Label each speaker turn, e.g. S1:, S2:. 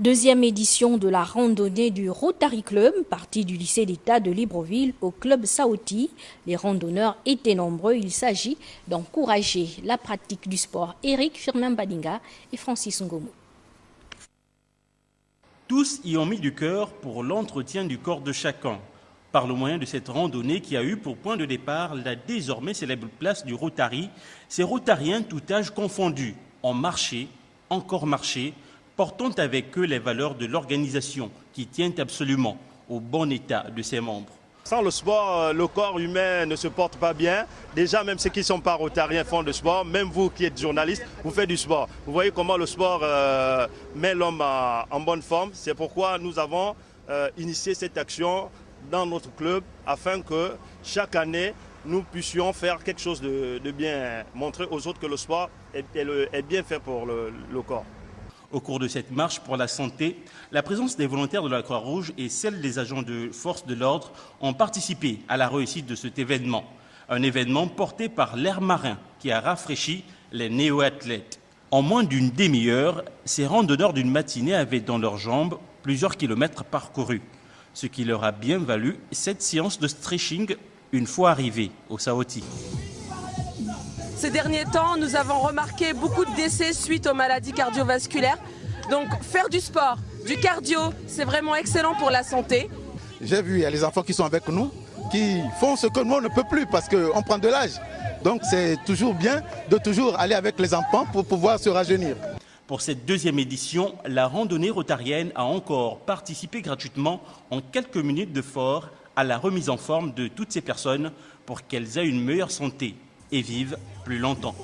S1: Deuxième édition de la randonnée du Rotary Club, partie du lycée d'État de Libreville au club Saoti. Les randonneurs étaient nombreux. Il s'agit d'encourager la pratique du sport. Eric Firmin-Badinga et Francis Ngomo.
S2: Tous y ont mis du cœur pour l'entretien du corps de chacun. Par le moyen de cette randonnée qui a eu pour point de départ la désormais célèbre place du Rotary, ces Rotariens tout âge confondus ont marché, encore marché, portant avec eux les valeurs de l'organisation qui tient absolument au bon état de ses membres.
S3: Sans le sport, le corps humain ne se porte pas bien. Déjà, même ceux qui ne sont pas rotariens font du sport. Même vous qui êtes journaliste, vous faites du sport. Vous voyez comment le sport met l'homme en bonne forme. C'est pourquoi nous avons initié cette action dans notre club afin que chaque année, nous puissions faire quelque chose de bien, montrer aux autres que le sport est bien fait pour le corps.
S2: Au cours de cette marche pour la santé, la présence des volontaires de la Croix-Rouge et celle des agents de force de l'ordre ont participé à la réussite de cet événement. Un événement porté par l'Air Marin qui a rafraîchi les néo-athlètes. En moins d'une demi-heure, ces randonneurs d'une matinée avaient dans leurs jambes plusieurs kilomètres parcourus, ce qui leur a bien valu cette séance de stretching une fois arrivés au Saoti.
S4: Ces derniers temps, nous avons remarqué beaucoup de décès suite aux maladies cardiovasculaires. Donc faire du sport, du cardio, c'est vraiment excellent pour la santé.
S5: J'ai vu, il y a les enfants qui sont avec nous, qui font ce que nous on ne peut plus parce qu'on prend de l'âge. Donc c'est toujours bien de toujours aller avec les enfants pour pouvoir se rajeunir.
S2: Pour cette deuxième édition, la randonnée rotarienne a encore participé gratuitement en quelques minutes de fort à la remise en forme de toutes ces personnes pour qu'elles aient une meilleure santé et vivent plus longtemps.